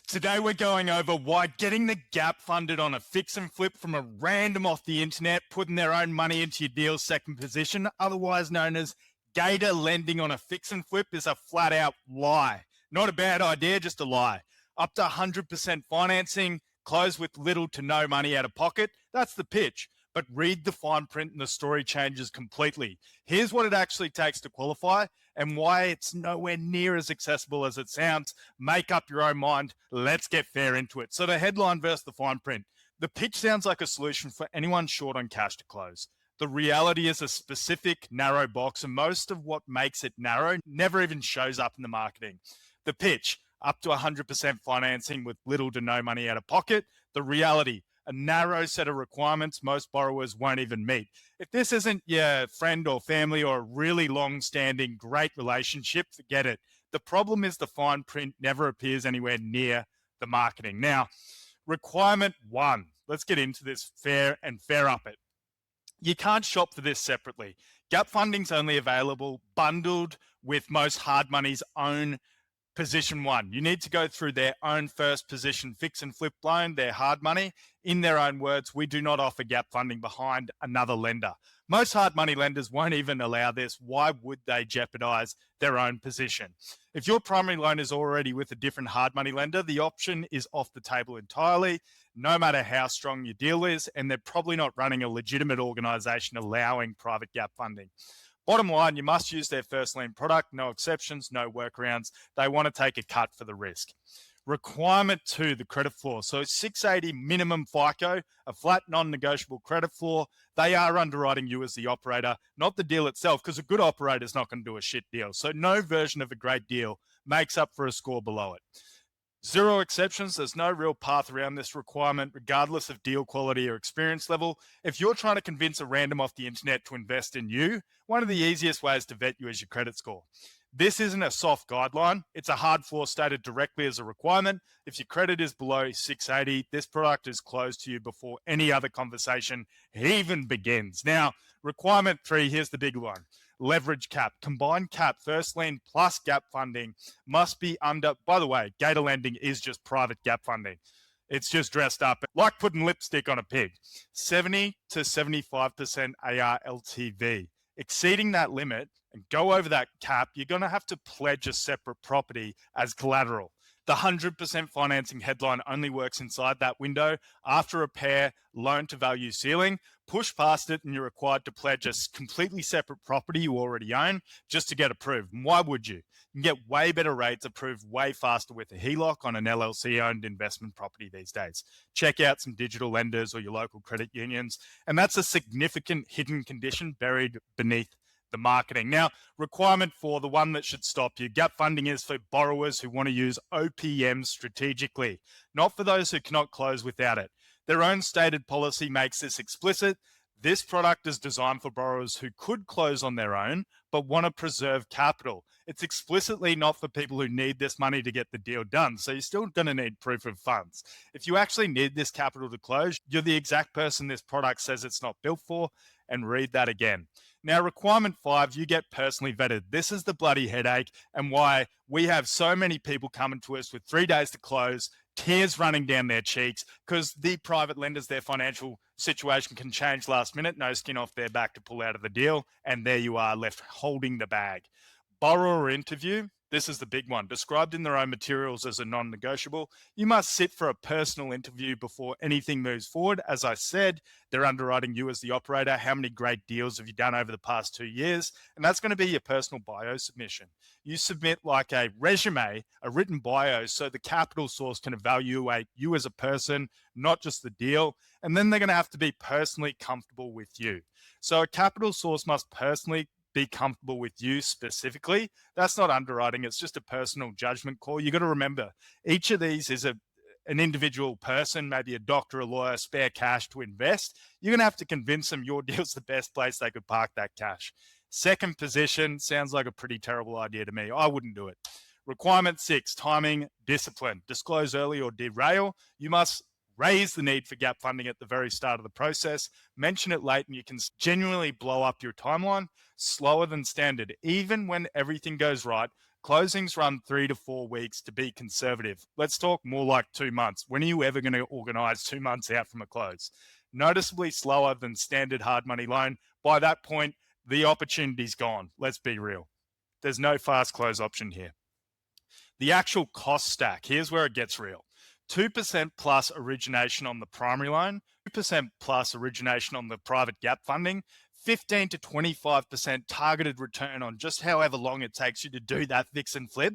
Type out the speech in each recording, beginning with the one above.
Today we're going over why getting the gap funded on a fix and flip from a random off the internet, putting their own money into your deal's second position, otherwise known as Gator lending on a fix and flip, is a flat out lie. Not a bad idea, just a lie. Up to 100% financing, close with little to no money out of pocket. That's the pitch. But read the fine print and the story changes completely. Here's what it actually takes to qualify and why it's nowhere near as accessible as it sounds. Make up your own mind. Let's get fair into it. So the headline versus the fine print. The pitch sounds like a solution for anyone short on cash to close. The reality is a specific narrow box, and most of what makes it narrow never even shows up in the marketing. The pitch, up to 100% financing with little to no money out of pocket. The reality, a narrow set of requirements most borrowers won't even meet. If this isn't your friend or family or a really long-standing great relationship, forget it. The problem is the fine print never appears anywhere near the marketing. Now, requirement 1. Let's get into this fair up it. You can't shop for this separately. Gap funding's only available bundled with most hard money's own position 1. You need to go through their own first position fix and flip loan, their hard money. In their own words, we do not offer gap funding behind another lender. Most hard money lenders won't even allow this. Why would they jeopardize their own position? If your primary loan is already with a different hard money lender, the option is off the table entirely, no matter how strong your deal is, and they're probably not running a legitimate organization allowing private gap funding. Bottom line, you must use their first-lien product, no exceptions, no workarounds. They want to take a cut for the risk. Requirement 2, the credit floor. So 680 minimum FICO, a flat non-negotiable credit floor. They are underwriting you as the operator, not the deal itself, because a good operator is not going to do a shit deal. So no version of a great deal makes up for a score below it. 0 exceptions. There's no real path around this requirement, regardless of deal quality or experience level. If you're trying to convince a random off the internet to invest in you, one of the easiest ways to vet you is your credit score. This isn't a soft guideline. It's a hard floor stated directly as a requirement. If your credit is below 680, this product is closed to you before any other conversation even begins. Now, requirement 3, here's the big one. Leverage cap. Combined cap, first lien plus gap funding must be under, by the way, Gator lending is just private gap funding. It's just dressed up like putting lipstick on a pig. 70 to 75% ARLTV. Exceeding that limit and go over that cap, you're going to have to pledge a separate property as collateral. The 100% financing headline only works inside that window after a pair loan to value ceiling. Push past it and you're required to pledge a completely separate property you already own just to get approved. And why would you? You can get way better rates approved way faster with a HELOC on an LLC-owned investment property these days. Check out some digital lenders or your local credit unions. And that's a significant hidden condition buried beneath the marketing. Now, requirement 4, the one that should stop you. Gap funding is for borrowers who want to use OPM strategically, not for those who cannot close without it. Their own stated policy makes this explicit. This product is designed for borrowers who could close on their own, but want to preserve capital. It's explicitly not for people who need this money to get the deal done. So you're still going to need proof of funds. If you actually need this capital to close, you're the exact person this product says it's not built for, and read that again. Now, requirement 5, you get personally vetted. This is the bloody headache and why we have so many people coming to us with 3 days to close, tears running down their cheeks, because the private lenders, their financial situation can change last minute, no skin off their back to pull out of the deal, and there you are left holding the bag. Borrower interview. This is the big one. Described in their own materials as a non-negotiable. You must sit for a personal interview before anything moves forward. As I said, they're underwriting you as the operator. How many great deals have you done over the past 2 years? And that's going to be your personal bio submission. You submit like a resume, a written bio, so the capital source can evaluate you as a person, not just the deal. And then they're going to have to be personally comfortable with you. So a capital source must personally be comfortable with you specifically. That's not underwriting. It's just a personal judgment call. You got to remember, each of these is an individual person, maybe a doctor, a lawyer, spare cash to invest. You're going to have to convince them your deal's the best place they could park that cash. Second position sounds like a pretty terrible idea to me. I wouldn't do it. Requirement 6, timing, discipline. Disclose early or derail. You must raise the need for gap funding at the very start of the process. Mention it late and you can genuinely blow up your timeline. Slower than standard. Even when everything goes right, Closings run 3 to 4 weeks to be conservative. Let's talk more like 2 months. When are you ever going to organize 2 months out from a close? Noticeably slower than standard hard money loan. By that point, the opportunity's gone. Let's be real. There's no fast close option here. The actual cost stack, here's where it gets real. 2% plus origination on the primary loan, 2% plus origination on the private gap funding, 15 to 25% targeted return on just however long it takes you to do that fix and flip.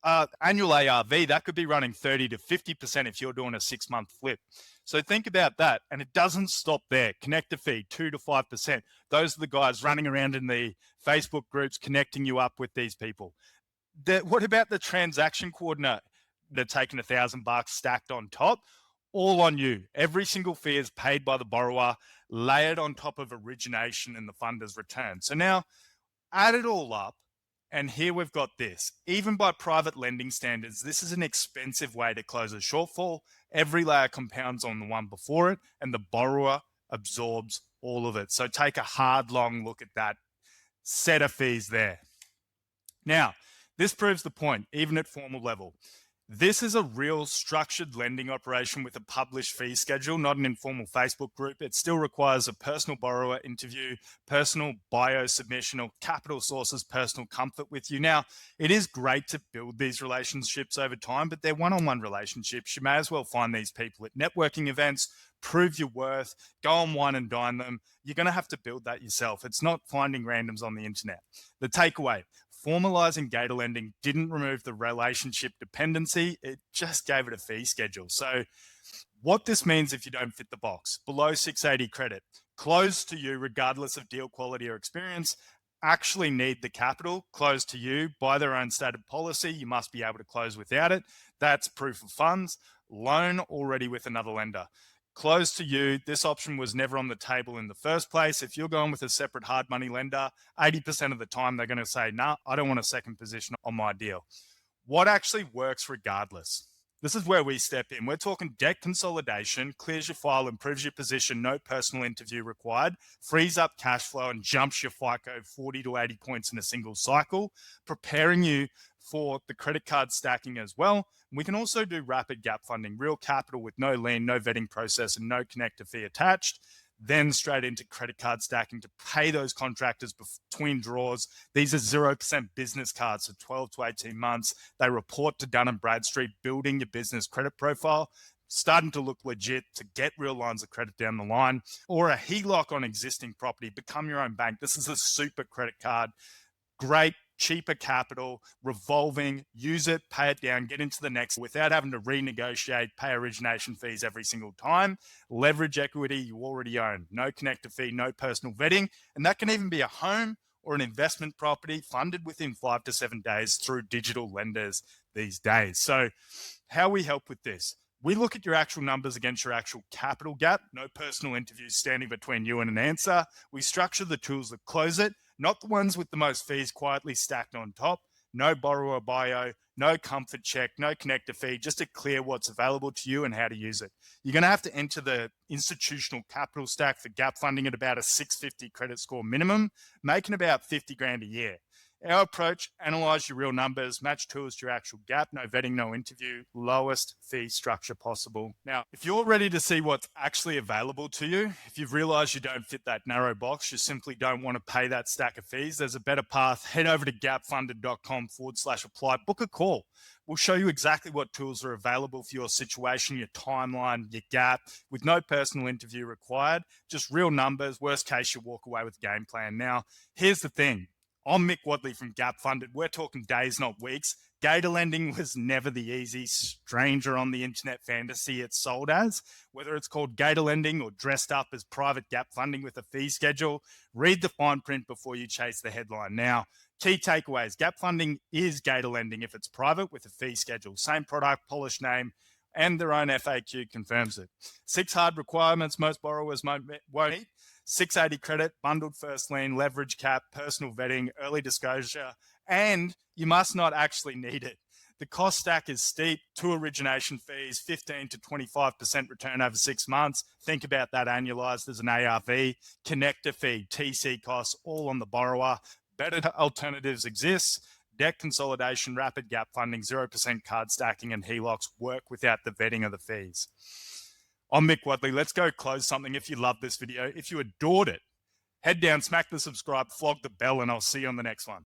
Annual ARV, that could be running 30 to 50% if you're doing a 6-month flip. So think about that. And it doesn't stop there. Connector fee, 2 to 5%. Those are the guys running around in the Facebook groups, connecting you up with these people. What about the transaction coordinator? They're taking $1,000 stacked on top, all on you. Every single fee is paid by the borrower, layered on top of origination and the funder's return. So now add it all up, and here we've got this. Even by private lending standards, this is an expensive way to close a shortfall. Every layer compounds on the one before it, and the borrower absorbs all of it. So take a hard, long look at that set of fees there. Now, this proves the point, even at formal level. This is a real structured lending operation with a published fee schedule, not an informal Facebook group. It still requires a personal borrower interview, personal bio submission, or capital sources personal comfort with you. Now, it is great to build these relationships over time, but they're one-on-one relationships. You may as well find these people at networking events, prove your worth, go on wine and dine them. You're going to have to build that yourself. It's not finding randoms on the internet. The takeaway: formalizing Gator lending didn't remove the relationship dependency. It just gave it a fee schedule. So what this means if you don't fit the box: below 680 credit, close to you regardless of deal quality or experience, actually need the capital, close to you by their own stated policy. You must be able to close without it. That's proof of funds. Loan already with another lender. Close to you, this option was never on the table in the first place. If you're going with a separate hard money lender, 80% of the time they're going to say, nah, I don't want a second position on my deal. What actually works regardless? This is where we step in. We're talking debt consolidation, clears your file, improves your position, no personal interview required, frees up cash flow and jumps your FICO 40 to 80 points in a single cycle, preparing you for the credit card stacking as well. We can also do rapid gap funding, real capital with no lien, no vetting process, and no connector fee attached. Then straight into credit card stacking to pay those contractors between draws. These are 0% business cards, so 12 to 18 months. They report to Dun & Bradstreet, building your business credit profile, starting to look legit to get real lines of credit down the line, or a HELOC on existing property, become your own bank. This is a super credit card. Great, cheaper capital, revolving, use it, pay it down, get into the next without having to renegotiate, pay origination fees every single time. Leverage equity you already own, no connector fee, no personal vetting. And that can even be a home or an investment property funded within 5 to 7 days through digital lenders these days. So how we help with this? We look at your actual numbers against your actual capital gap, no personal interviews standing between you and an answer. We structure the tools that close it, not the ones with the most fees quietly stacked on top. No borrower bio, no comfort check, no connector fee, just to clear what's available to you and how to use it. You're going to have to enter the institutional capital stack for gap funding at about a 650 credit score minimum, making about 50 grand a year. Our approach: analyze your real numbers, match tools to your actual gap, no vetting, no interview, lowest fee structure possible. Now, if you're ready to see what's actually available to you, if you've realized you don't fit that narrow box, you simply don't want to pay that stack of fees, there's a better path. Head over to gapfunded.com/apply, book a call. We'll show you exactly what tools are available for your situation, your timeline, your gap, with no personal interview required, just real numbers. Worst case, you walk away with a game plan. Now, here's the thing. I'm Mick Wadley from Gap Funded. We're talking days, not weeks. Gator lending was never the easy stranger on the internet fantasy it's sold as. Whether it's called Gator lending or dressed up as private gap funding with a fee schedule, read the fine print before you chase the headline. Now, key takeaways: gap funding is Gator lending if it's private with a fee schedule. Same product, polished name, and their own FAQ confirms it. 6 hard requirements most borrowers won't meet: 680 credit, bundled first lien, leverage cap, personal vetting, early disclosure, and you must not actually need it. The cost stack is steep: 2 origination fees, 15 to 25% return over 6 months. Think about that annualized as an ARV, connector fee, TC costs, all on the borrower. Better alternatives exist. Debt consolidation, rapid gap funding, 0% card stacking, and HELOCs work without the vetting of the fees. I'm Mick Wadley. Let's go close something. If you loved this video, if you adored it, head down, smack the subscribe, flog the bell, and I'll see you on the next one.